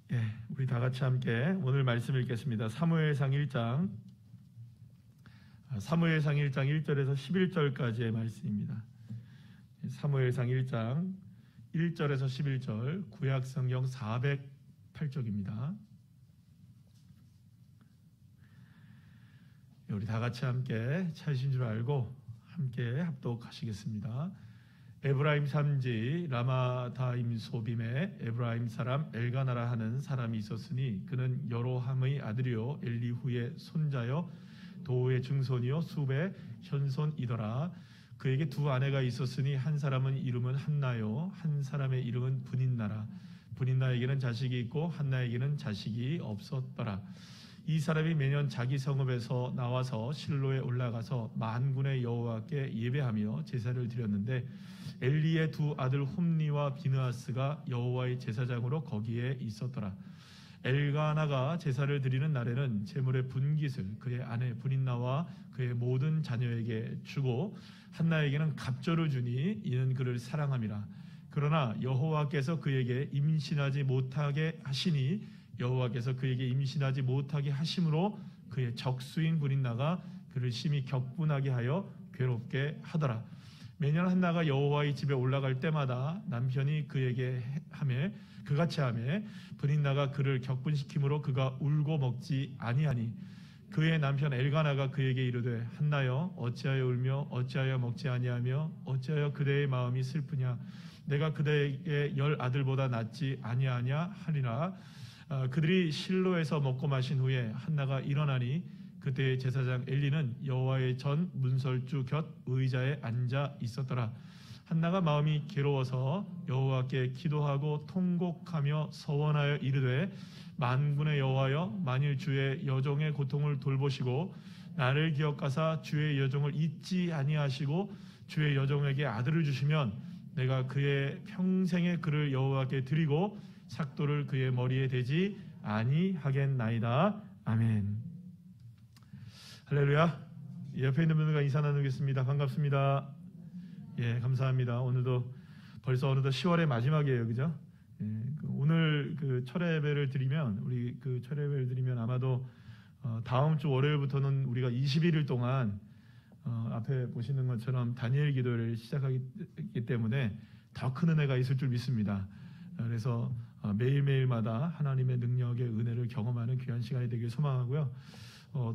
예, 우리 다 같이 함께 오늘 말씀 읽겠습니다. 사무엘상 1장 1절에서 11절까지의 말씀입니다. 사무엘상 1장 1절에서 11절, 구약성경 408쪽입니다. 우리 다 같이 함께 찾으신 줄 알고 함께 합독하시겠습니다. 에브라임 산지 라마다임 소빔에 에브라임 사람 엘가나라 하는 사람이 있었으니 그는 여로함의 아들이요 엘리후의 손자요 도의 증손이요 숲의 현손이더라. 그에게 두 아내가 있었으니 한 사람은 이름은 한나요 한 사람의 이름은 분인나라. 분인나에게는 자식이 있고 한나에게는 자식이 없었더라. 이 사람이 매년 자기 성읍에서 나와서 실로에 올라가서 만군의 여호와께 예배하며 제사를 드렸는데 엘리의 두 아들 홈니와 비느하스가 여호와의 제사장으로 거기에 있었더라. 엘가나가 제사를 드리는 날에는 제물의 분깃을 그의 아내 분인나와 그의 모든 자녀에게 주고 한나에게는 갑절을 주니 이는 그를 사랑함이라. 그러나 여호와께서 그에게 임신하지 못하게 하시니 여호와께서 그에게 임신하지 못하게 하심으로 그의 적수인 분인나가 그를 심히 격분하게 하여 괴롭게 하더라. 매년 한나가 여호와의 집에 올라갈 때마다 남편이 그에게 그같이 하매 분인나가 그를 격분시키므로 그가 울고 먹지 아니하니 그의 남편 엘가나가 그에게 이르되 한나여 어찌하여 울며 어찌하여 먹지 아니하며 어찌하여 그대의 마음이 슬프냐 내가 그대에게 10 아들보다 낫지 아니하냐 하리라. 그들이 실로에서 먹고 마신 후에 한나가 일어나니 그때의 제사장 엘리는 여호와의 전 문설주 곁 의자에 앉아 있었더라. 한나가 마음이 괴로워서 여호와께 기도하고 통곡하며 서원하여 이르되 만군의 여호와여 만일 주의 여종의 고통을 돌보시고 나를 기억하사 주의 여종을 잊지 아니하시고 주의 여종에게 아들을 주시면 내가 그의 평생에 그를 여호와께 드리고 삭도를 그의 머리에 대지 아니하겠나이다. 아멘. 할렐루야. 옆에 있는 분들과 인사 나누겠습니다. 반갑습니다. 예, 감사합니다. 오늘도 벌써 어느덧 10월의 마지막이에요, 그죠? 예, 오늘 철회 예배를 드리면 우리 철회 예배를 드리면 아마도 다음 주 월요일부터는 우리가 21일 동안 앞에 보시는 것처럼 다니엘 기도를 시작하기 때문에 더 큰 은혜가 있을 줄 믿습니다. 그래서 매일매일마다 하나님의 능력의 은혜를 경험하는 귀한 시간이 되길 소망하고요.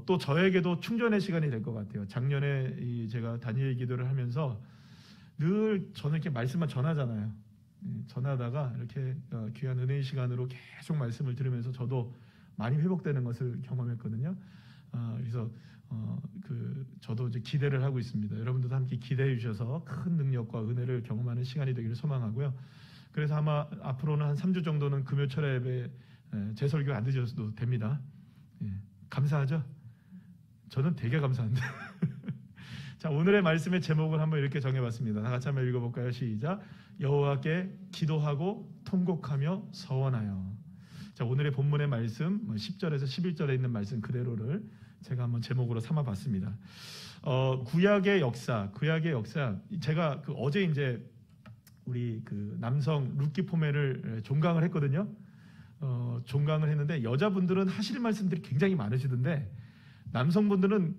또 저에게도 충전의 시간이 될 것 같아요. 작년에 제가 다니엘 기도를 하면서 늘 저는 이렇게 말씀만 전하잖아요. 전하다가 이렇게 귀한 은혜의 시간으로 계속 말씀을 들으면서 저도 많이 회복되는 것을 경험했거든요. 그래서 저도 이제 기대를 하고 있습니다. 여러분들도 함께 기대해 주셔서 큰 능력과 은혜를 경험하는 시간이 되기를 소망하고요. 그래서 아마 앞으로는 한 3주 정도는 금요 철회 예배 제 설교 안 드셔도 됩니다. 예, 감사하죠? 저는 되게 감사한데. 자, 오늘의 말씀의 제목을 한번 이렇게 정해봤습니다. 다 같이 한번 읽어볼까요? 시작. 여호와께 기도하고 통곡하며 서원하여. 자, 오늘의 본문의 말씀 10절에서 11절에 있는 말씀 그대로를 제가 한번 제목으로 삼아봤습니다. 구약의 역사. 제가 어제 이제 우리 남성 루키 포메를 종강을 했거든요. 종강을 했는데 여자분들은 하실 말씀들이 굉장히 많으시던데 남성분들은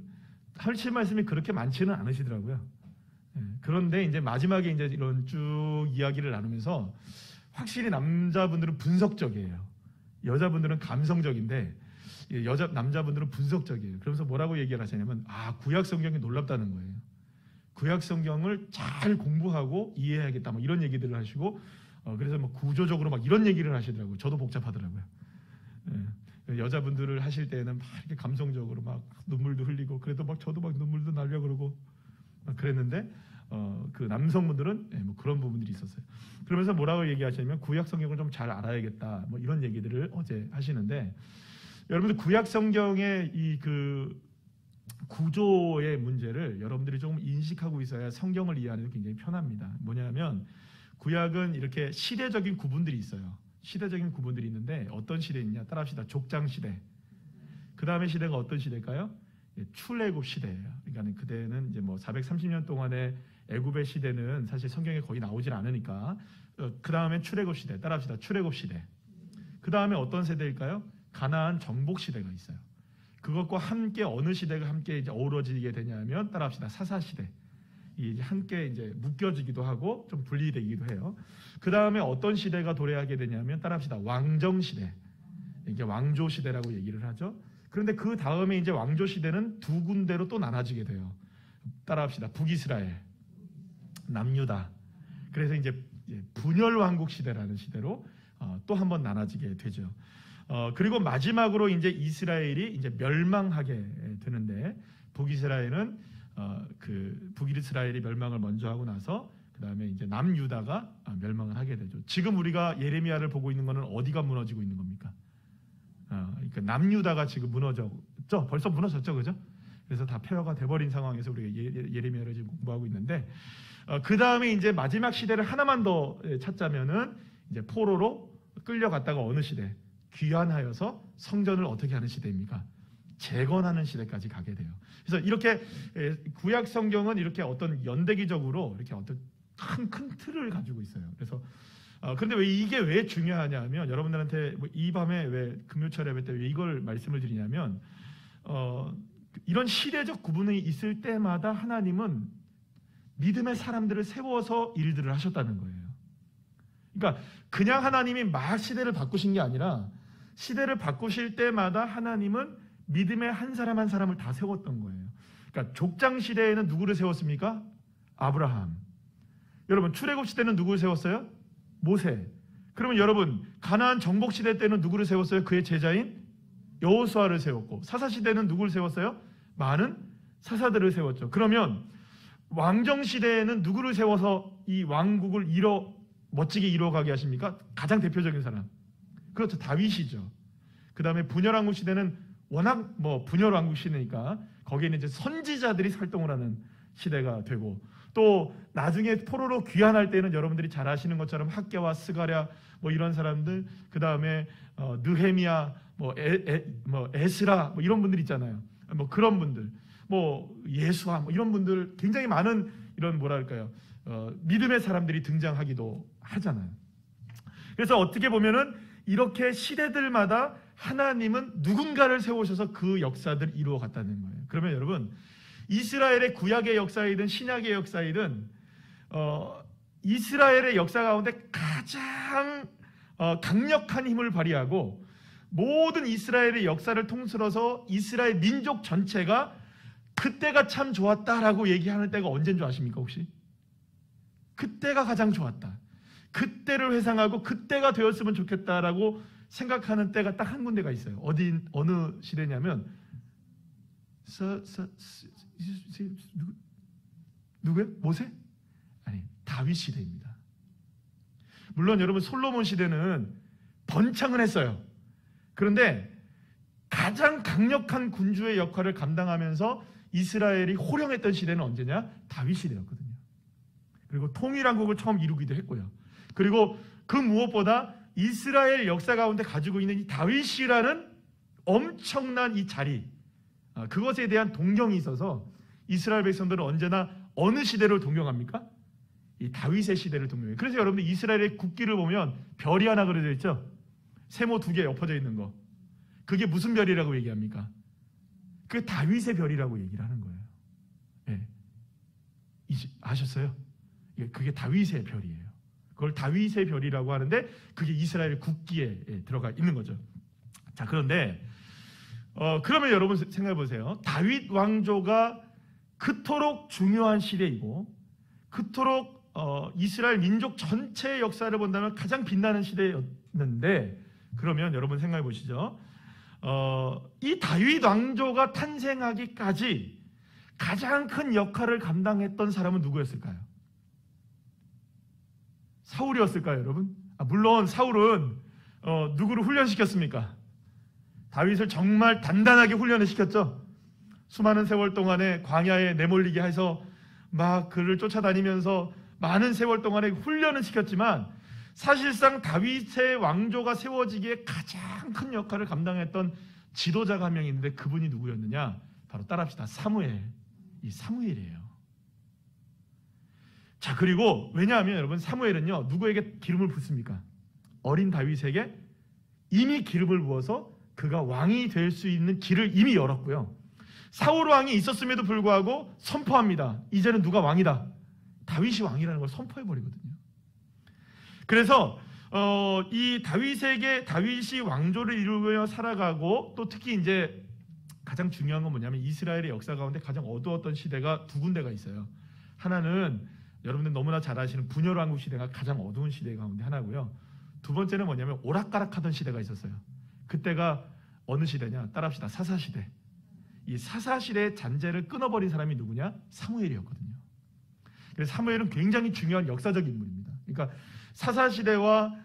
하실 말씀이 그렇게 많지는 않으시더라고요. 그런데 이제 마지막에 이제 이런 쭉 이야기를 나누면서 확실히 남자분들은 분석적이에요. 여자분들은 감성적인데 남자분들은 분석적이에요. 그러면서 뭐라고 얘기를 하시냐면 구약 성경이 놀랍다는 거예요. 구약 성경을 잘 공부하고 이해해야겠다 뭐 이런 얘기들을 하시고 그래서 뭐 구조적으로 막 이런 얘기를 하시더라고요. 저도 복잡하더라고요. 예. 여자분들을 하실 때는 막 이렇게 감성적으로 막 눈물도 흘리고 그래도 막 저도 막 눈물도 날려 그러고 막 그랬는데 남성분들은 뭐 그런 부분들이 있었어요. 그러면서 뭐라고 얘기하시냐면 구약 성경을 좀 잘 알아야겠다 뭐 이런 얘기들을 어제 하시는데 여러분들 구약 성경의 구조의 문제를 여러분들이 조금 인식하고 있어야 성경을 이해하는 데 굉장히 편합니다. 뭐냐면 구약은 이렇게 시대적인 구분들이 있어요. 시대적인 구분들이 있는데 어떤 시대이냐 따라합시다. 족장 시대. 그 다음에 시대가 어떤 시대일까요? 출애굽 시대예요. 그러니까 그때는 이제 뭐 430년 동안의 애굽의 시대는 사실 성경에 거의 나오질 않으니까 그 다음에 출애굽 시대. 따라합시다. 출애굽 시대. 그 다음에 어떤 세대일까요? 가나안 정복 시대가 있어요. 그것과 함께 어느 시대가 함께 이제 어우러지게 되냐면 따라합시다. 사사 시대. 이제 함께 이제 묶여지기도 하고 좀 분리되기도 해요. 그 다음에 어떤 시대가 도래하게 되냐면 따라합시다. 왕정 시대. 이게 왕조 시대라고 얘기를 하죠. 그런데 그 다음에 이제 왕조 시대는 두 군데로 또 나눠지게 돼요. 따라합시다. 북이스라엘, 남유다. 그래서 이제 분열 왕국 시대라는 시대로 또 한 번 나눠지게 되죠. 그리고 마지막으로 이제 이스라엘이 이제 멸망하게 되는데 북이스라엘은 북이스라엘이 멸망을 먼저 하고 나서 그 다음에 이제 남유다가 멸망을 하게 되죠. 지금 우리가 예레미야를 보고 있는 것은 어디가 무너지고 있는 겁니까? 그러니까 남유다가 지금 무너졌죠. 벌써 무너졌죠, 그죠? 그래서 다 폐허가 돼버린 상황에서 우리가 예레미야를 지금 공부하고 있는데 그 다음에 이제 마지막 시대를 하나만 더 찾자면은 이제 포로로 끌려갔다가 어느 시대? 귀환하여서 성전을 어떻게 하는 시대입니까? 재건하는 시대까지 가게 돼요. 그래서 이렇게 구약 성경은 이렇게 어떤 연대기적으로 이렇게 어떤 큰 틀을 가지고 있어요. 그래서 그런데 이게 왜 중요하냐면 여러분들한테 이 밤에 왜 금요철 예배 때 왜 이걸 말씀을 드리냐면 이런 시대적 구분이 있을 때마다 하나님은 믿음의 사람들을 세워서 일들을 하셨다는 거예요. 그러니까 그냥 하나님이 막 시대를 바꾸신 게 아니라 시대를 바꾸실 때마다 하나님은 믿음의 한 사람 한 사람을 다 세웠던 거예요. 그러니까 족장 시대에는 누구를 세웠습니까? 아브라함. 여러분 출애굽 시대는 누구를 세웠어요? 모세. 그러면 여러분 가나안 정복 시대 때는 누구를 세웠어요? 그의 제자인 여호수아를 세웠고 사사 시대는 누구를 세웠어요? 많은 사사들을 세웠죠. 그러면 왕정 시대에는 누구를 세워서 이 왕국을 멋지게 이뤄가게 하십니까? 가장 대표적인 사람. 그렇죠. 다윗이죠. 그 다음에 분열왕국 시대는 워낙 분열왕국 시대니까 거기에는 이제 선지자들이 활동을 하는 시대가 되고 또 나중에 포로로 귀환할 때는 여러분들이 잘 아시는 것처럼 학개와 스가랴 이런 사람들 그 다음에 느헤미야 에스라 이런 분들 있잖아요. 그런 분들 예수와 이런 분들 굉장히 많은 이런 뭐랄까요 믿음의 사람들이 등장하기도 하잖아요. 그래서 어떻게 보면은 이렇게 시대들마다 하나님은 누군가를 세우셔서 그 역사들을 이루어 갔다는 거예요. 그러면 여러분 이스라엘의 구약의 역사이든 신약의 역사이든 이스라엘의 역사 가운데 가장 강력한 힘을 발휘하고 모든 이스라엘의 역사를 통틀어서 이스라엘 민족 전체가 그때가 참 좋았다라고 얘기하는 때가 언제인 줄 아십니까 혹시? 그때가 가장 좋았다. 그때를 회상하고 그때가 되었으면 좋겠다라고 생각하는 때가 딱 한 군데가 있어요. 어느 시대냐면 누구예요? 모세? 아니 다윗 시대입니다. 물론 여러분 솔로몬 시대는 번창을 했어요. 그런데 가장 강력한 군주의 역할을 감당하면서 이스라엘이 호령했던 시대는 언제냐? 다윗 시대였거든요. 그리고 통일왕국을 처음 이루기도 했고요. 그리고 그 무엇보다 이스라엘 역사 가운데 가지고 있는 이 다윗이라는 엄청난 이 자리, 그것에 대한 동경이 있어서 이스라엘 백성들은 언제나 어느 시대를 동경합니까? 이 다윗의 시대를 동경해요. 그래서 여러분들 이스라엘의 국기를 보면 별이 하나 그려져 있죠? 세모 2개 엎어져 있는 거. 그게 무슨 별이라고 얘기합니까? 그게 다윗의 별이라고 얘기를 하는 거예요. 네. 아셨어요? 그게 다윗의 별이에요. 그걸 다윗의 별이라고 하는데 그게 이스라엘 국기에 들어가 있는 거죠. 자, 그런데 그러면 여러분 생각해 보세요. 다윗 왕조가 그토록 중요한 시대이고 그토록 이스라엘 민족 전체의 역사를 본다면 가장 빛나는 시대였는데 그러면 여러분 생각해 보시죠. 이 다윗 왕조가 탄생하기까지 가장 큰 역할을 감당했던 사람은 누구였을까요? 사울이었을까요, 여러분? 물론 사울은 누구를 훈련시켰습니까? 다윗을 정말 단단하게 훈련을 시켰죠. 수많은 세월 동안에 광야에 내몰리게 해서 막 그를 쫓아다니면서 많은 세월 동안에 훈련을 시켰지만 사실상 다윗의 왕조가 세워지기에 가장 큰 역할을 감당했던 지도자가 한 명 있는데 그분이 누구였느냐? 바로 따라합시다. 사무엘. 이 사무엘이에요. 자, 그리고 왜냐하면 여러분 사무엘은요 누구에게 기름을 붓습니까? 어린 다윗에게 이미 기름을 부어서 그가 왕이 될 수 있는 길을 이미 열었고요. 사울 왕이 있었음에도 불구하고 선포합니다. 이제는 누가 왕이다? 다윗이 왕이라는 걸 선포해버리거든요. 그래서 이 다윗이 왕조를 이루며 살아가고, 또 특히 이제 가장 중요한 건 뭐냐면 이스라엘의 역사 가운데 가장 어두웠던 시대가 두 군데가 있어요. 하나는 여러분들 너무나 잘 아시는 분열왕국 시대가 가장 어두운 시대 가운데 하나고요. 두 번째는 뭐냐면 오락가락하던 시대가 있었어요. 그때가 어느 시대냐? 따라합시다. 사사시대. 이 사사시대의 잔재를 끊어버린 사람이 누구냐? 사무엘이었거든요. 그래서 사무엘은 굉장히 중요한 역사적 인물입니다. 그러니까 사사시대와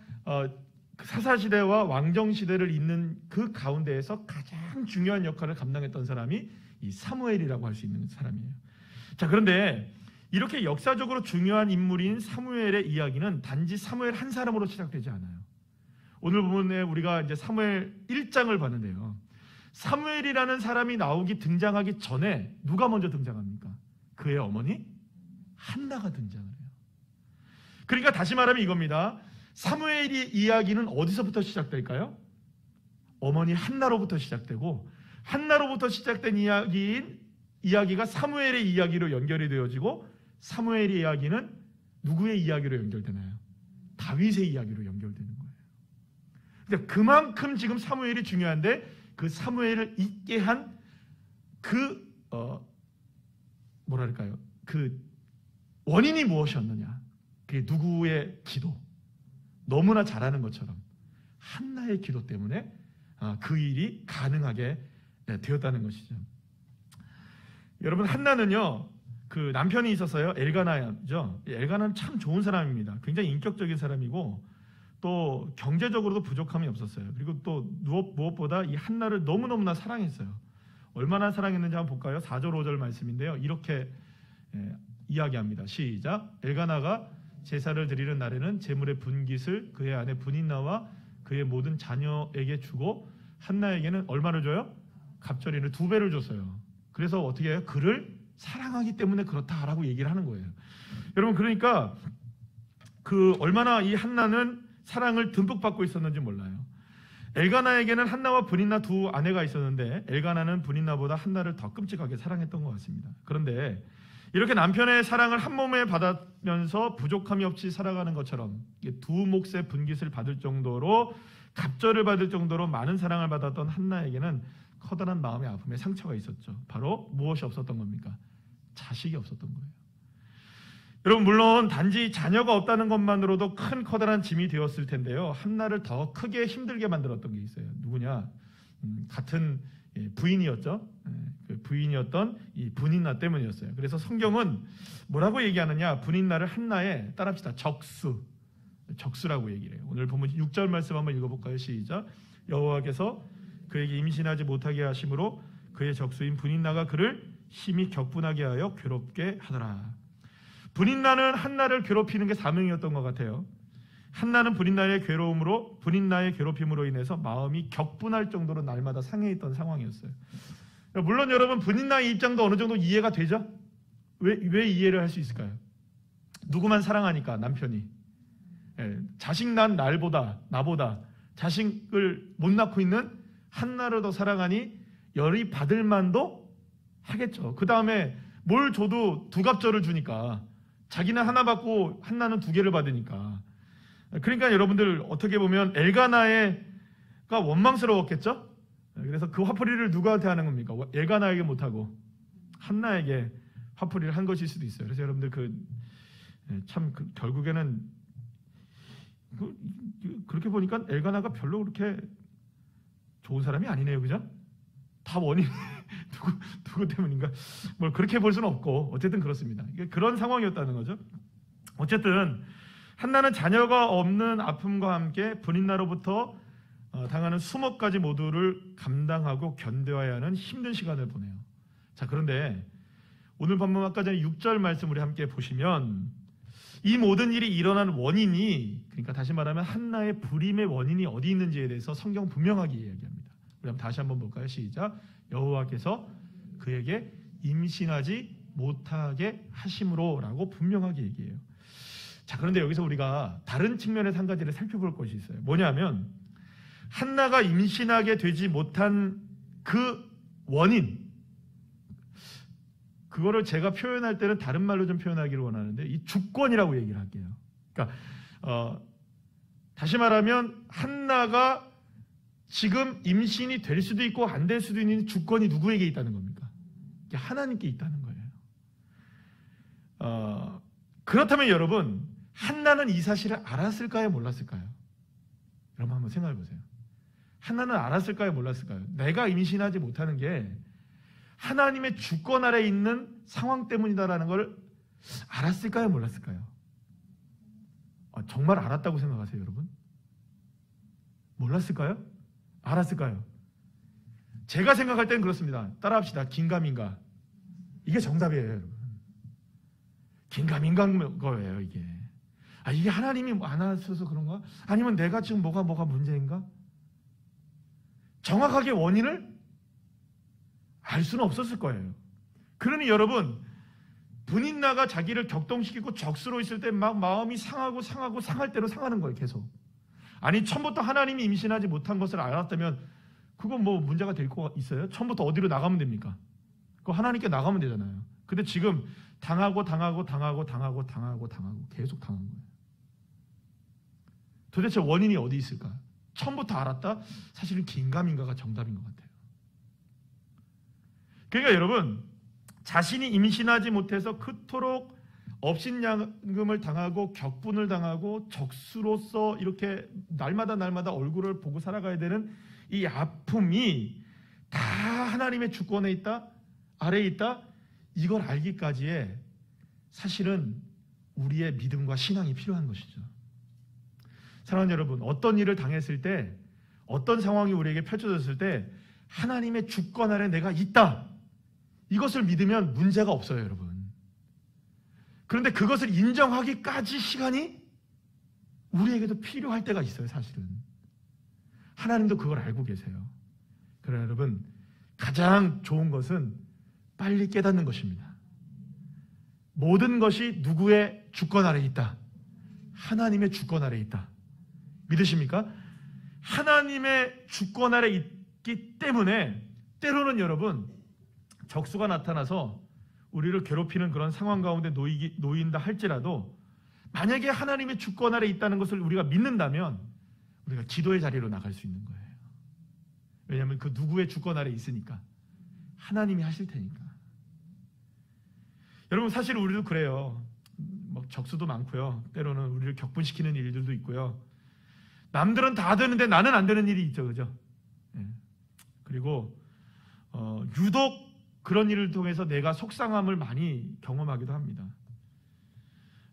왕정시대를 잇는 그 가운데에서 가장 중요한 역할을 감당했던 사람이 이 사무엘이라고 할 수 있는 사람이에요. 자, 그런데 이렇게 역사적으로 중요한 인물인 사무엘의 이야기는 단지 사무엘 한 사람으로 시작되지 않아요. 오늘 본문에 우리가 이제 사무엘 1장을 봤는데요. 사무엘이라는 사람이 등장하기 전에 누가 먼저 등장합니까? 그의 어머니 한나가 등장을 해요. 그러니까 다시 말하면 이겁니다. 사무엘의 이야기는 어디서부터 시작될까요? 어머니 한나로부터 시작되고, 한나로부터 시작된 이야기가 사무엘의 이야기로 연결이 되어지고, 사무엘의 이야기는 누구의 이야기로 연결되나요? 다윗의 이야기로 연결되는 거예요. 근데 그만큼 지금 사무엘이 중요한데, 그 사무엘을 있게 한 그 원인이 무엇이었느냐? 그게 누구의 기도? 너무나 잘 아는 것처럼 한나의 기도 때문에 그 일이 가능하게 되었다는 것이죠. 여러분, 한나는요, 그 남편이 있었어요. 엘가나죠. 엘가나는 참 좋은 사람입니다. 굉장히 인격적인 사람이고, 또 경제적으로도 부족함이 없었어요. 그리고 또 무엇보다 이 한나를 너무너무나 사랑했어요. 얼마나 사랑했는지 한번 볼까요? 4절 5절 말씀인데요. 이렇게 이야기합니다. 시작. 엘가나가 제사를 드리는 날에는 제물의 분깃을 그의 아내 브닌나와 그의 모든 자녀에게 주고, 한나에게는 얼마를 줘요? 갑절이를 2배를 줬어요. 그래서 어떻게 해요? 그를 사랑하기 때문에 그렇다라고 얘기를 하는 거예요. 여러분, 그러니까 얼마나 이 한나는 사랑을 듬뿍 받고 있었는지 몰라요. 엘가나에게는 한나와 브닌나 두 아내가 있었는데, 엘가나는 브닌나보다 한나를 더 끔찍하게 사랑했던 것 같습니다. 그런데 이렇게 남편의 사랑을 한 몸에 받으면서 부족함이 없이 살아가는 것처럼, 두 몫의 분깃을 받을 정도로, 갑절을 받을 정도로 많은 사랑을 받았던 한나에게는 커다란 마음의 아픔에 상처가 있었죠. 바로 무엇이 없었던 겁니까? 자식이 없었던 거예요. 여러분, 물론 단지 자녀가 없다는 것만으로도 큰 커다란 짐이 되었을 텐데요. 한나를 더 크게 힘들게 만들었던 게 있어요. 누구냐? 같은 부인이었죠. 그 부인이었던 이 브닌나 때문이었어요. 그래서 성경은 뭐라고 얘기하느냐? 브닌나를 한나의, 따라합시다, 적수라고 얘기를 해요. 오늘 보면 6절 말씀 한번 읽어볼까요? 시작. 여호와께서 그에게 임신하지 못하게 하심으로 그의 적수인 브닌나가 그를 심히 격분하게 하여 괴롭게 하더라. 브닌나는 한나를 괴롭히는 게 사명이었던 것 같아요. 한나는 브닌나의 괴롭힘으로 인해서 마음이 격분할 정도로 날마다 상해 있던 상황이었어요. 물론 여러분, 브닌나의 입장도 어느 정도 이해가 되죠? 왜 이해를 할 수 있을까요? 누구만 사랑하니까, 남편이. 자식 난 나보다 자식을 못 낳고 있는 한나를 더 사랑하니 열이 받을 만도 하겠죠. 그 다음에 뭘 줘도 2갑절을 주니까, 자기는 하나 받고 한나는 2개를 받으니까. 그러니까 여러분들, 어떻게 보면 엘가나가 원망스러웠겠죠? 그래서 그 화풀이를 누구한테 하는 겁니까? 엘가나에게 못하고 한나에게 화풀이를 한 것일 수도 있어요. 그래서 여러분들 결국에는 그렇게 보니까 엘가나가 별로 그렇게 좋은 사람이 아니네요, 그죠? 다 원인이 누구 때문인가? 뭘 그렇게 볼 수는 없고, 어쨌든 그렇습니다. 그런 상황이었다는 거죠. 어쨌든 한나는 자녀가 없는 아픔과 함께 브닌나로부터 당하는 수모까지 모두를 감당하고 견뎌야 하는 힘든 시간을 보내요. 자, 그런데 오늘 본문 아까 전에 6절 말씀 우리 함께 보시면, 이 모든 일이 일어난 원인이, 그러니까 다시 말하면 한나의 불임의 원인이 어디 있는지에 대해서 성경 분명하게 이야기합니다. 우리 다시 한번 볼까요? 시작. 여호와께서 그에게 임신하지 못하게 하심으로 라고 분명하게 얘기해요. 자, 그런데 여기서 우리가 다른 측면에서 한 가지를 살펴볼 것이 있어요. 뭐냐면, 한나가 임신하게 되지 못한 그 원인, 그거를 제가 표현할 때는 다른 말로 좀 표현하기를 원하는데 이 주권이라고 얘기를 할게요. 그러니까 다시 말하면 한나가 지금 임신이 될 수도 있고 안 될 수도 있는 주권이 누구에게 있다는 겁니까? 하나님께 있다는 거예요. 그렇다면 여러분, 한나는 이 사실을 알았을까요? 몰랐을까요? 여러분 한번 생각해 보세요. 한나는 알았을까요? 몰랐을까요? 내가 임신하지 못하는 게 하나님의 주권 아래 있는 상황 때문이다라는 걸 알았을까요? 몰랐을까요? 정말 알았다고 생각하세요, 여러분? 몰랐을까요? 알았을까요? 제가 생각할 땐 그렇습니다. 따라합시다. 긴가민가. 이게 정답이에요, 여러분. 긴가민가인 거예요, 이게. 이게 하나님이 안 하셔서 그런가? 아니면 내가 지금 뭐가 문제인가? 정확하게 원인을 알 수는 없었을 거예요. 그러니 여러분, 분인나가 자기를 격동시키고 적수로 있을 때 막 마음이 상하고 상할 대로 상하는 거예요, 계속. 아니, 처음부터 하나님이 임신하지 못한 것을 알았다면 그건 뭐 문제가 될 거 있어요? 처음부터 어디로 나가면 됩니까? 그거 하나님께 나가면 되잖아요. 근데 지금 당하고 계속 당한 거예요. 도대체 원인이 어디 있을까? 처음부터 알았다? 사실은 긴가민가가 정답인 것 같아요. 그러니까 여러분, 자신이 임신하지 못해서 그토록 업신양금을 당하고 격분을 당하고 적수로서 이렇게 날마다 얼굴을 보고 살아가야 되는 이 아픔이 다 하나님의 주권에 있다, 아래에 있다, 이걸 알기까지의 사실은 우리의 믿음과 신앙이 필요한 것이죠. 사랑하는 여러분, 어떤 일을 당했을 때, 어떤 상황이 우리에게 펼쳐졌을 때 하나님의 주권 아래 내가 있다, 이것을 믿으면 문제가 없어요, 여러분. 그런데 그것을 인정하기까지 시간이 우리에게도 필요할 때가 있어요, 사실은. 하나님도 그걸 알고 계세요. 그러나 여러분, 가장 좋은 것은 빨리 깨닫는 것입니다. 모든 것이 누구의 주권 아래 있다? 하나님의 주권 아래 있다. 믿으십니까? 하나님의 주권 아래 있기 때문에 때로는 여러분, 적수가 나타나서 우리를 괴롭히는 그런 상황 가운데 놓인다 할지라도 만약에 하나님의 주권 아래 있다는 것을 우리가 믿는다면 우리가 기도의 자리로 나갈 수 있는 거예요. 왜냐하면 그 누구의 주권 아래 있으니까. 하나님이 하실 테니까. 여러분, 사실 우리도 그래요. 적수도 많고요. 때로는 우리를 격분시키는 일들도 있고요. 남들은 다 되는데 나는 안 되는 일이 있죠, 그죠? 그리고 유독 그런 일을 통해서 내가 속상함을 많이 경험하기도 합니다.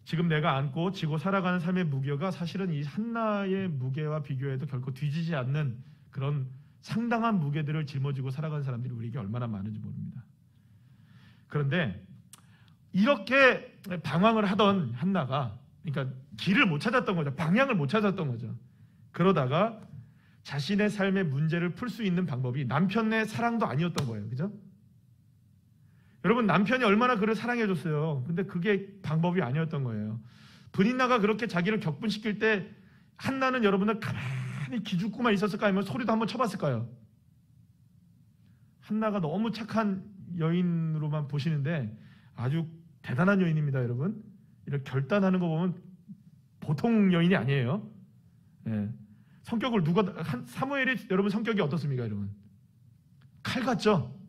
지금 내가 안고 지고 살아가는 삶의 무게가 사실은 이 한나의 무게와 비교해도 결코 뒤지지 않는 그런 상당한 무게들을 짊어지고 살아가는 사람들이 우리에게 얼마나 많은지 모릅니다. 그런데 이렇게 방황을 하던 한나가, 그러니까 길을 못 찾았던 거죠. 방향을 못 찾았던 거죠. 그러다가 자신의 삶의 문제를 풀 수 있는 방법이 남편의 사랑도 아니었던 거예요. 그죠? 여러분, 남편이 얼마나 그를 사랑해줬어요. 근데 그게 방법이 아니었던 거예요. 분인나가 그렇게 자기를 격분시킬 때 한나는 여러분들 가만히 기죽고만 있었을까요? 아니면 소리도 한번 쳐봤을까요? 한나가 너무 착한 여인으로만 보시는데 아주 대단한 여인입니다, 여러분. 이렇게 결단하는 거 보면 보통 여인이 아니에요. 예. 성격을 사무엘이 여러분 성격이 어떻습니까, 여러분? 칼 같죠?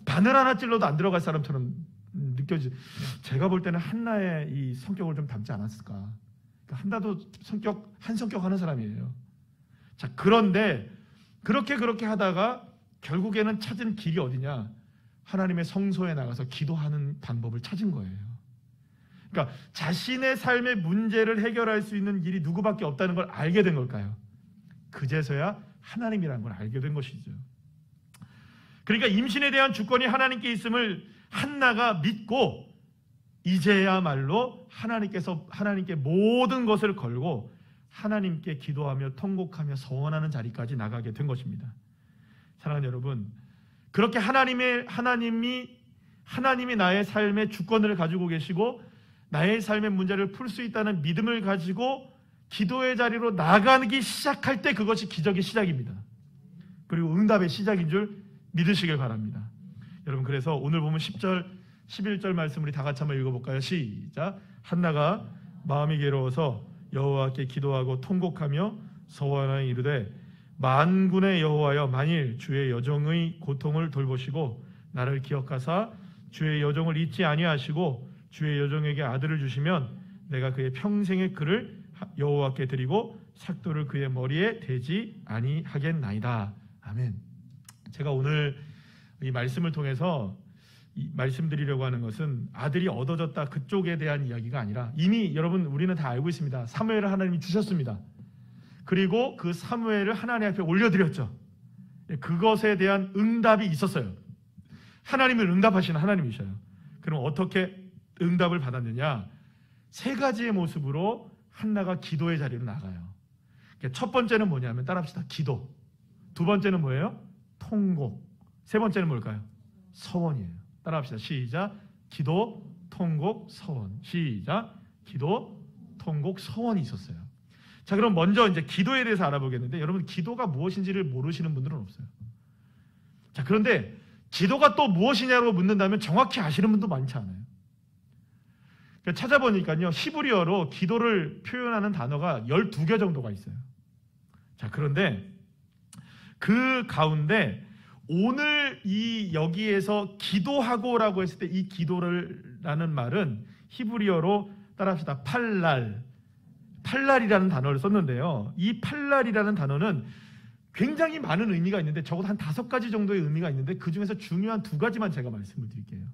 바늘 하나 찔러도 안 들어갈 사람처럼 느껴지. 제가 볼 때는 한나의 이 성격을 좀 닮지 않았을까. 그러니까 한나도 한 성격 하는 사람이에요. 자, 그런데 그렇게 하다가 결국에는 찾은 길이 어디냐? 하나님의 성소에 나가서 기도하는 방법을 찾은 거예요. 그러니까 자신의 삶의 문제를 해결할 수 있는 일이 누구밖에 없다는 걸 알게 된 걸까요? 그제서야 하나님이라는 걸 알게 된 것이죠. 그러니까 임신에 대한 주권이 하나님께 있음을 한나가 믿고 이제야말로 하나님께 모든 것을 걸고 하나님께 기도하며 통곡하며 서원하는 자리까지 나가게 된 것입니다. 사랑하는 여러분, 그렇게 하나님이 나의 삶의 주권을 가지고 계시고 나의 삶의 문제를 풀 수 있다는 믿음을 가지고 기도의 자리로 나가기 시작할 때 그것이 기적의 시작입니다. 그리고 응답의 시작인 줄 믿으시길 바랍니다. 여러분, 그래서 오늘 보면 10절, 11절 말씀 우리 다 같이 한번 읽어볼까요? 시작. 한나가 마음이 괴로워서 여호와께 기도하고 통곡하며 서원하여 이르되 만군의 여호와여, 만일 주의 여종의 고통을 돌보시고 나를 기억하사 주의 여종을 잊지 아니하시고 주의 여종에게 아들을 주시면 내가 그의 평생의 그를 여호와께 드리고 삭도를 그의 머리에 대지 아니하겠나이다. 아멘. 제가 오늘 이 말씀을 통해서 말씀드리려고 하는 것은 아들이 얻어졌다 그쪽에 대한 이야기가 아니라, 이미 여러분 우리는 다 알고 있습니다. 사무엘을 하나님이 주셨습니다. 그리고 그 사무엘을 하나님 앞에 올려드렸죠. 그것에 대한 응답이 있었어요. 하나님은 응답하시는 하나님이셔요. 그럼 어떻게 응답을 받았느냐? 세 가지의 모습으로 한나가 기도의 자리로 나가요. 첫 번째는 뭐냐면, 따라합시다. 기도. 두 번째는 뭐예요? 통곡. 세 번째는 뭘까요? 서원이에요. 따라합시다. 시작. 기도, 통곡, 서원. 시작. 기도, 통곡, 서원이 있었어요. 자, 그럼 먼저 이제 기도에 대해서 알아보겠는데, 여러분 기도가 무엇인지를 모르시는 분들은 없어요. 자, 그런데 기도가 또 무엇이냐고 묻는다면 정확히 아시는 분도 많지 않아요. 찾아보니까요, 히브리어로 기도를 표현하는 단어가 12개 정도가 있어요. 자, 그런데 그 가운데 오늘 이 여기에서 기도하고라고 했을 때 이 기도라는 말은 히브리어로 따라합시다. 팔랄이라는 단어를 썼는데요. 이 팔랄이라는 단어는 굉장히 많은 의미가 있는데, 적어도 한 5가지 정도의 의미가 있는데, 그 중에서 중요한 2가지만 제가 말씀을 드릴게요.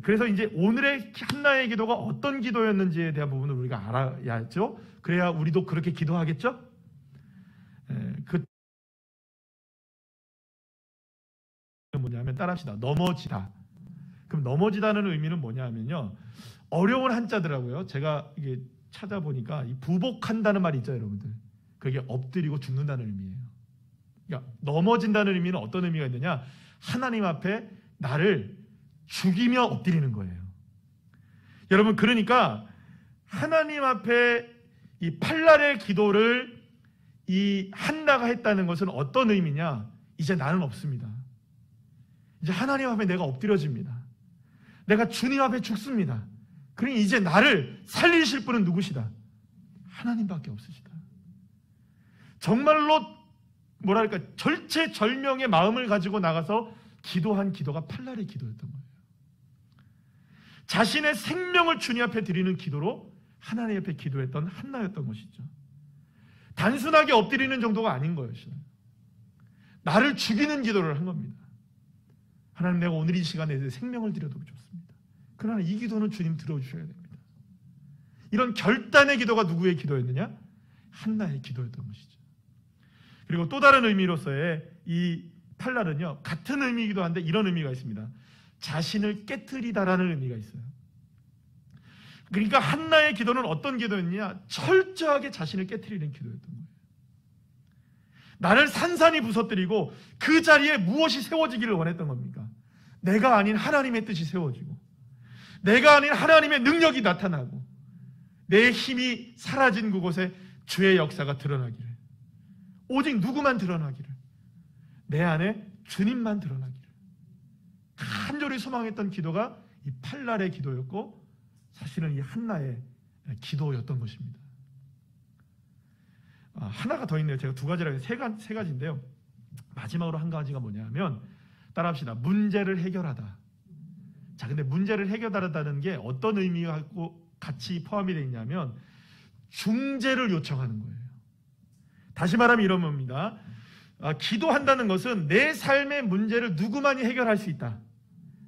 그래서 이제 오늘의 한나의 기도가 어떤 기도였는지에 대한 부분을 우리가 알아야죠. 그래야 우리도 그렇게 기도하겠죠? 그 뭐냐면, 따라합시다. 넘어지다. 그럼 넘어지다는 의미는 뭐냐면요, 어려운 한자더라고요. 제가 이게 찾아보니까 이 부복한다는 말이 있죠, 여러분들. 그게 엎드리고 죽는다는 의미예요. 그러니까 넘어진다는 의미는 어떤 의미가 있느냐? 하나님 앞에 나를 죽이며 엎드리는 거예요. 여러분, 그러니까 하나님 앞에 이 팔날의 기도를 이 한나가 했다는 것은 어떤 의미냐? 이제 나는 없습니다. 이제 하나님 앞에 내가 엎드려집니다. 내가 주님 앞에 죽습니다. 그러니 이제 나를 살리실 분은 누구시다? 하나님밖에 없으시다. 정말로 뭐랄까, 절체절명의 마음을 가지고 나가서 기도한 기도가 팔날의 기도였던 거예요. 자신의 생명을 주님 앞에 드리는 기도로 하나님 앞에 기도했던 한나였던 것이죠. 단순하게 엎드리는 정도가 아닌 거였어요. 나를 죽이는 기도를 한 겁니다. 하나님, 내가 오늘 이 시간에 생명을 드려도 좋습니다. 그러나 이 기도는 주님 들어주셔야 됩니다. 이런 결단의 기도가 누구의 기도였느냐? 한나의 기도였던 것이죠. 그리고 또 다른 의미로서의 이 팔날은요, 같은 의미이기도 한데 이런 의미가 있습니다. 자신을 깨트리다라는 의미가 있어요. 그러니까 한나의 기도는 어떤 기도였냐? 철저하게 자신을 깨트리는 기도였던 거예요. 나를 산산이 부서뜨리고 그 자리에 무엇이 세워지기를 원했던 겁니까? 내가 아닌 하나님의 뜻이 세워지고, 내가 아닌 하나님의 능력이 나타나고, 내 힘이 사라진 그곳에 주의 역사가 드러나기를, 오직 누구만 드러나기를, 내 안에 주님만 드러나기를 간절히 소망했던 기도가 이 팔날의 기도였고, 사실은 이 한나의 기도였던 것입니다. 하나가 더 있네요. 제가 2가지라고 해서 세 가지인데요. 마지막으로 한 가지가 뭐냐면, 따라합시다. 문제를 해결하다. 자, 근데 문제를 해결하다는 게 어떤 의미가 같이 포함이 되어 있냐면, 중재를 요청하는 거예요. 다시 말하면 이런 겁니다. 기도한다는 것은 내 삶의 문제를 누구만이 해결할 수 있다,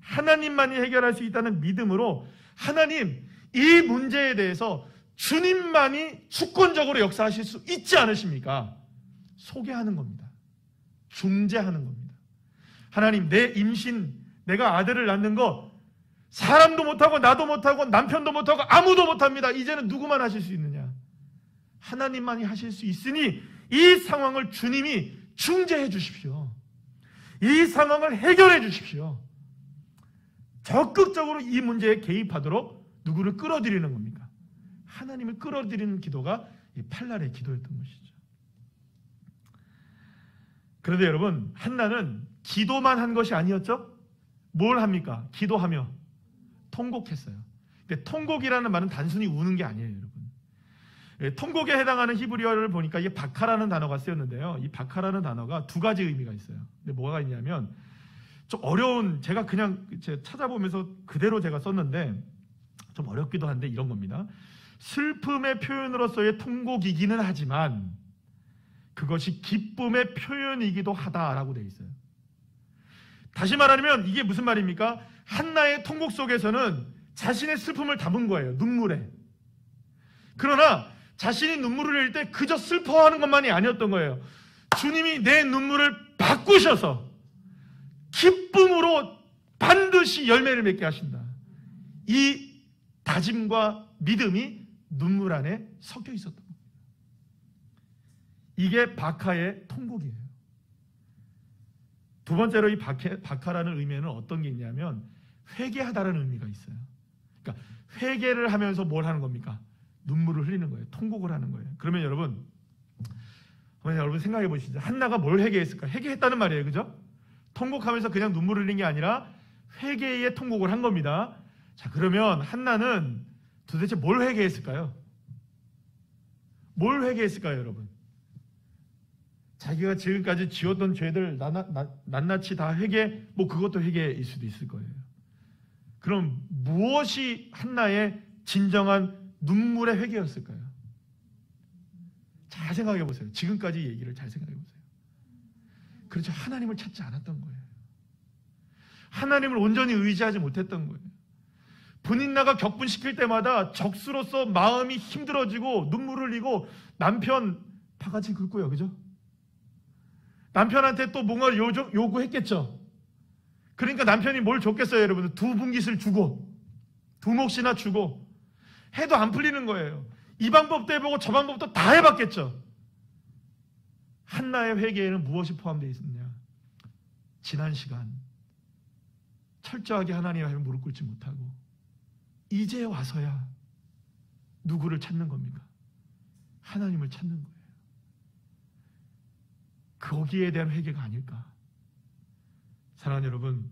하나님만이 해결할 수 있다는 믿음으로, 하나님, 이 문제에 대해서 주님만이 주권적으로 역사하실 수 있지 않으십니까? 소개하는 겁니다. 중재하는 겁니다. 하나님, 내 임신, 내가 아들을 낳는 것 사람도 못하고 나도 못하고 남편도 못하고 아무도 못합니다. 이제는 누구만 하실 수 있느냐? 하나님만이 하실 수 있으니 이 상황을 주님이 중재해 주십시오. 이 상황을 해결해 주십시오. 적극적으로 이 문제에 개입하도록 누구를 끌어들이는 겁니까? 하나님을 끌어들이는 기도가 이 팔날의 기도였던 것이죠. 그런데 여러분, 한나는 기도만 한 것이 아니었죠? 뭘 합니까? 기도하며 통곡했어요. 근데 통곡이라는 말은 단순히 우는 게 아니에요, 여러분. 통곡에 해당하는 히브리어를 보니까 이게 바카라는 단어가 쓰였는데요. 이 바카라는 단어가 두 가지 의미가 있어요. 근데 뭐가 있냐면 좀 어려운, 제가 그냥 찾아보면서 그대로 제가 썼는데 좀 어렵기도 한데 이런 겁니다. 슬픔의 표현으로서의 통곡이기는 하지만 그것이 기쁨의 표현이기도 하다라고 되어 있어요. 다시 말하면 이게 무슨 말입니까? 한나의 통곡 속에서는 자신의 슬픔을 담은 거예요. 눈물에. 그러나 자신이 눈물을 흘릴 때 그저 슬퍼하는 것만이 아니었던 거예요. 주님이 내 눈물을 바꾸셔서 기쁨으로 반드시 열매를 맺게 하신다. 이 다짐과 믿음이 눈물 안에 섞여 있었던 거예요. 이게 바카의 통곡이에요. 두 번째로 이 바카라는 의미에는 어떤 게 있냐면 회개하다라는 의미가 있어요. 그러니까 회개를 하면서 뭘 하는 겁니까? 눈물을 흘리는 거예요. 통곡을 하는 거예요. 그러면 여러분 생각해 보시죠. 한나가 뭘 회개했을까? 회개했다는 말이에요. 그죠? 통곡하면서 그냥 눈물을 흘린 게 아니라 회개의 통곡을 한 겁니다. 자, 그러면 한나는 도대체 뭘 회개했을까요? 뭘 회개했을까요, 여러분? 자기가 지금까지 지었던 죄들 낱낱이 다 회개, 그것도 회개일 수도 있을 거예요. 그럼 무엇이 한나의 진정한 눈물의 회개였을까요? 잘 생각해 보세요. 지금까지 얘기를 잘 생각해 보세요. 그렇죠. 하나님을 찾지 않았던 거예요. 하나님을 온전히 의지하지 못했던 거예요. 분인나가 격분시킬 때마다 적수로서 마음이 힘들어지고 눈물을 흘리고 남편 바가지 긁고요. 그죠? 남편한테 또 뭔가 요구했겠죠. 그러니까 남편이 뭘 줬겠어요, 여러분? 두 분깃을 주고 두 몫이나 주고 해도 안 풀리는 거예요. 이 방법도 해보고 저 방법도 다 해봤겠죠. 한나의 회개에는 무엇이 포함되어 있었냐? 지난 시간 철저하게 하나님 앞에 무릎 꿇지 못하고 이제 와서야 누구를 찾는 겁니까? 하나님을 찾는 거예요. 거기에 대한 회개가 아닐까? 사랑하는 여러분,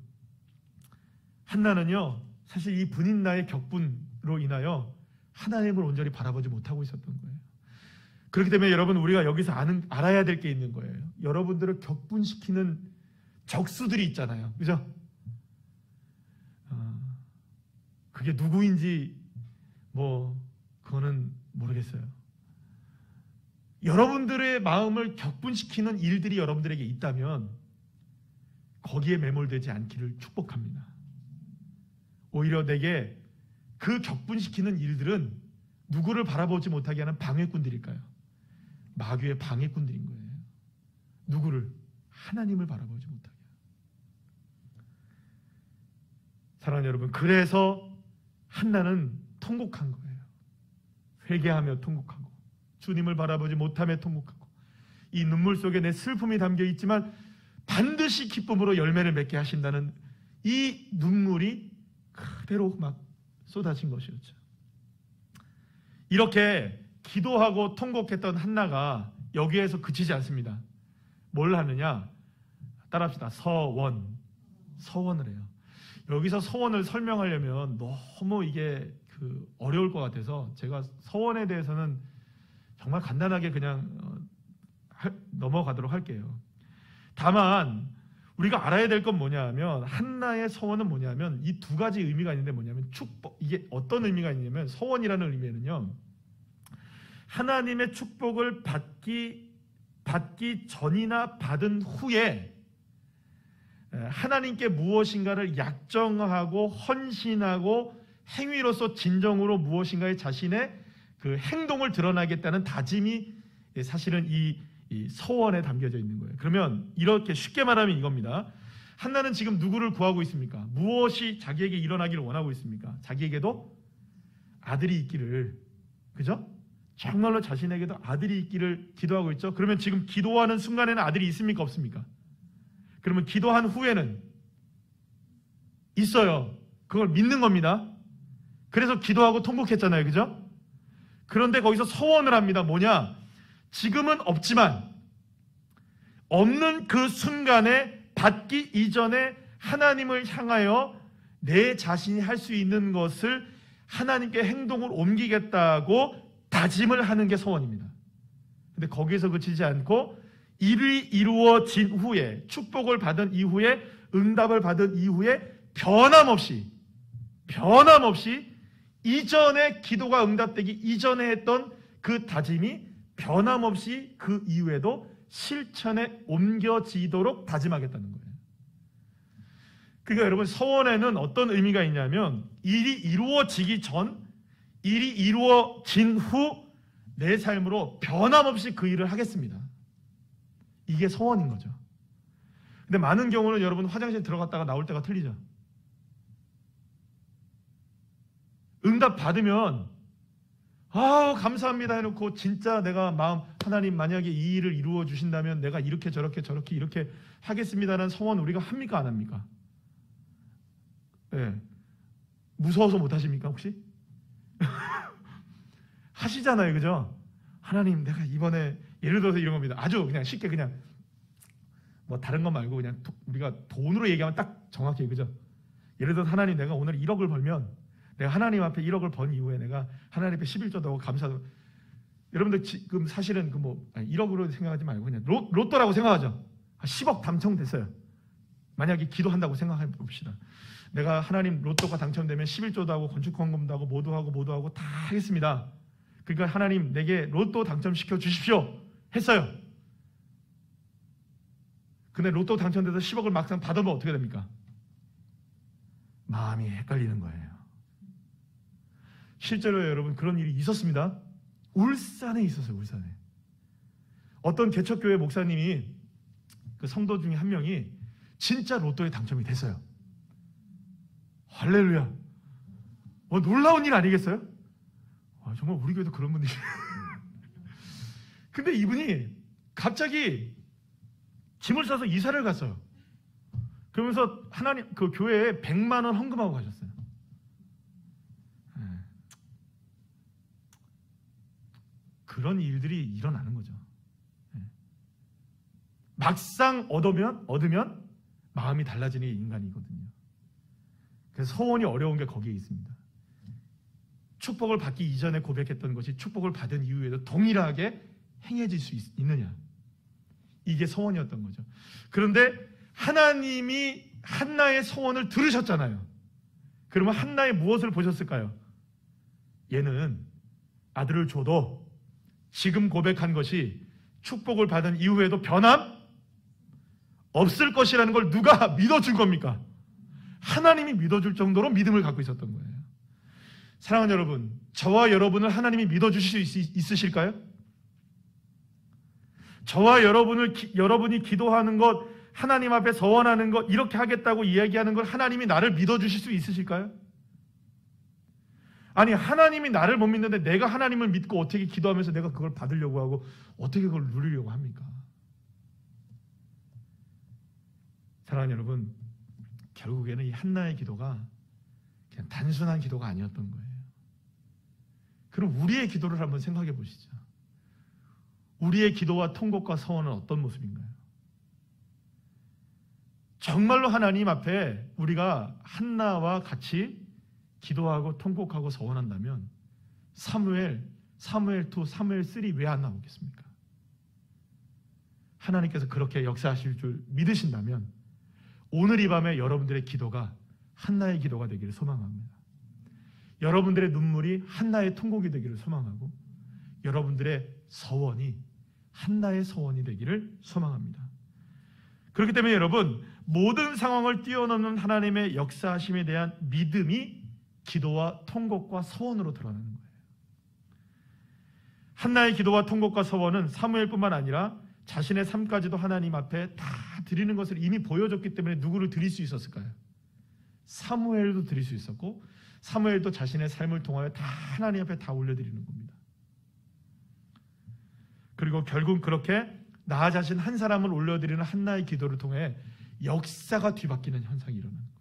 한나는요 사실 이 분인나의 격분으로 인하여 하나님을 온전히 바라보지 못하고 있었던 거예요. 그렇기 때문에 여러분, 우리가 여기서 알아야 될 게 있는 거예요. 여러분들을 격분시키는 적수들이 있잖아요. 그죠? 그게 누구인지 그거는 모르겠어요. 여러분들의 마음을 격분시키는 일들이 여러분들에게 있다면 거기에 매몰되지 않기를 축복합니다. 오히려 내게 그 격분시키는 일들은 누구를 바라보지 못하게 하는 방해꾼들일까요? 마귀의 방해꾼들인 거예요. 누구를? 하나님을 바라보지 못하게. 사랑하는 여러분, 그래서 한나는 통곡한 거예요. 회개하며 통곡하고 주님을 바라보지 못하며 통곡하고 이 눈물 속에 내 슬픔이 담겨 있지만 반드시 기쁨으로 열매를 맺게 하신다는 이 눈물이 그대로 막 쏟아진 것이었죠. 이렇게 기도하고 통곡했던 한나가 여기에서 그치지 않습니다. 뭘 하느냐? 따라합시다. 서원을 해요. 여기서 서원을 설명하려면 너무 이게 어려울 것 같아서 제가 서원에 대해서는 정말 간단하게 그냥 넘어가도록 할게요. 다만 우리가 알아야 될 건 뭐냐면 한나의 서원은 뭐냐면 이 두 가지 의미가 있는데 뭐냐면 축복, 이게 어떤 의미가 있냐면 서원이라는 의미에는요 하나님의 축복을 받기 전이나 받은 후에 하나님께 무엇인가를 약정하고 헌신하고 행위로서 진정으로 무엇인가의 자신의 그 행동을 드러나겠다는 다짐이 사실은 이 서원에 담겨져 있는 거예요. 그러면 이렇게 쉽게 말하면 이겁니다. 한나는 지금 누구를 구하고 있습니까? 무엇이 자기에게 일어나기를 원하고 있습니까? 자기에게도 아들이 있기를, 그죠? 정말로 자신에게도 아들이 있기를 기도하고 있죠. 그러면 지금 기도하는 순간에는 아들이 있습니까? 없습니까? 그러면 기도한 후에는 있어요. 그걸 믿는 겁니다. 그래서 기도하고 통곡했잖아요. 그죠? 그런데 거기서 서원을 합니다. 뭐냐? 지금은 없지만 없는 그 순간에 받기 이전에 하나님을 향하여 내 자신이 할 수 있는 것을 하나님께 행동을 옮기겠다고 다짐을 하는 게 서원입니다. 근데 거기서 그치지 않고 일이 이루어진 후에, 축복을 받은 이후에, 응답을 받은 이후에 변함없이 이전에 기도가 응답되기 이전에 했던 그 다짐이 변함없이 그 이후에도 실천에 옮겨지도록 다짐하겠다는 거예요. 그러니까 여러분, 서원에는 어떤 의미가 있냐면 일이 이루어지기 전, 일이 이루어진 후 내 삶으로 변함없이 그 일을 하겠습니다. 이게 서원인 거죠. 근데 많은 경우는 여러분 화장실 들어갔다가 나올 때가 틀리죠. 응답 받으면 감사합니다 해놓고 진짜 내가 하나님 만약에 이 일을 이루어 주신다면 내가 이렇게 저렇게 하겠습니다라는 서원 우리가 합니까 안 합니까? 네. 무서워서 못 하십니까 혹시? 하시잖아요, 그죠? 하나님, 내가 이번에 예를 들어서 이런 겁니다. 아주 그냥 쉽게 그냥 뭐 다른 거 말고 그냥 우리가 돈으로 얘기하면 딱 정확해, 그죠? 예를 들어서 하나님, 내가 오늘 1억을 벌면 내가 하나님 앞에 1억을 번 이후에 내가 하나님 앞에 11조도 하고 감사도. 여러분들 지금 사실은 1억으로 생각하지 말고 그냥 로또라고 생각하죠. 10억 당첨됐어요. 만약에 기도한다고 생각해 봅시다. 내가 하나님 로또가 당첨되면 11조도 하고 건축헌금도 하고 모두 하고 다 하겠습니다. 그러니까 하나님 내게 로또 당첨시켜 주십시오 했어요. 근데 로또 당첨돼서 10억을 막상 받으면 어떻게 됩니까? 마음이 헷갈리는 거예요. 실제로 여러분 그런 일이 있었습니다. 울산에 있었어요. 울산에 어떤 개척교회 목사님이, 그 성도 중에 한 명이 진짜 로또에 당첨이 됐어요. 할렐루야. 놀라운 일 아니겠어요? 정말 우리 교회도 그런 분들이. 근데 이분이 갑자기 짐을 싸서 이사를 갔어요. 그러면서 하나님 그 교회에 100만 원 헌금하고 가셨어요. 그런 일들이 일어나는 거죠. 막상 얻으면 마음이 달라지는 인간이거든요. 그래서 서원이 어려운 게 거기에 있습니다. 축복을 받기 이전에 고백했던 것이 축복을 받은 이후에도 동일하게 행해질 수 있느냐, 이게 서원이었던 거죠. 그런데 하나님이 한나의 서원을 들으셨잖아요. 그러면 한나의 무엇을 보셨을까요? 얘는 아들을 줘도 지금 고백한 것이 축복을 받은 이후에도 변함 없을 것이라는 걸 누가 믿어준 겁니까? 하나님이 믿어줄 정도로 믿음을 갖고 있었던 거예요. 사랑하는 여러분, 저와 여러분을 하나님이 믿어주실 수 있으실까요? 저와 여러분이 기도하는 것, 하나님 앞에 서원하는 것, 이렇게 하겠다고 이야기하는 걸 하나님이 나를 믿어주실 수 있으실까요? 아니, 하나님이 나를 못 믿는데 내가 하나님을 믿고 어떻게 기도하면서 내가 그걸 받으려고 하고 어떻게 그걸 누리려고 합니까? 사랑하는 여러분, 결국에는 이 한나의 기도가 그냥 단순한 기도가 아니었던 거예요. 그럼 우리의 기도를 한번 생각해 보시죠. 우리의 기도와 통곡과 서원은 어떤 모습인가요? 정말로 하나님 앞에 우리가 한나와 같이 기도하고 통곡하고 서원한다면 사무엘 2, 사무엘 3 왜 안 나오겠습니까? 하나님께서 그렇게 역사하실 줄 믿으신다면 오늘 이 밤에 여러분들의 기도가 한나의 기도가 되기를 소망합니다. 여러분들의 눈물이 한나의 통곡이 되기를 소망하고 여러분들의 서원이 한나의 서원이 되기를 소망합니다. 그렇기 때문에 여러분, 모든 상황을 뛰어넘는 하나님의 역사하심에 대한 믿음이 기도와 통곡과 서원으로 드러나는 거예요. 한나의 기도와 통곡과 서원은 사무엘뿐만 아니라 자신의 삶까지도 하나님 앞에 다 드리는 것을 이미 보여줬기 때문에 누구를 드릴 수 있었을까요? 사무엘도 드릴 수 있었고 사무엘도 자신의 삶을 통하여 다 하나님 앞에 다 올려드리는 겁니다. 그리고 결국 그렇게 나 자신 한 사람을 올려드리는 한나의 기도를 통해 역사가 뒤바뀌는 현상이 일어나는 거예요.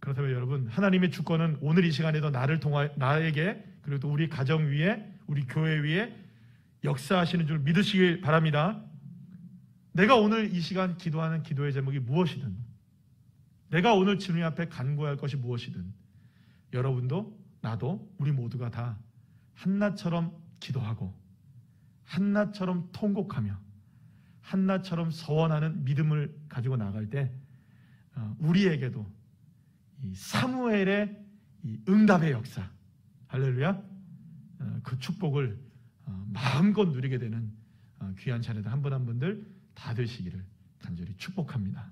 그렇다면 여러분, 하나님의 주권은 오늘 이 시간에도 나에게 그리고 또 우리 가정 위에, 우리 교회 위에 역사하시는 줄 믿으시길 바랍니다. 내가 오늘 이 시간 기도하는 기도의 제목이 무엇이든, 내가 오늘 주님 앞에 간구할 것이 무엇이든, 여러분도 나도 우리 모두가 다 한나처럼 기도하고 한나처럼 통곡하며 한나처럼 서원하는 믿음을 가지고 나갈 때 우리에게도 이 사무엘의 이 응답의 역사, 할렐루야, 그 축복을 마음껏 누리게 되는 귀한 차례들 한 분 한 분들 다 되시기를 간절히 축복합니다.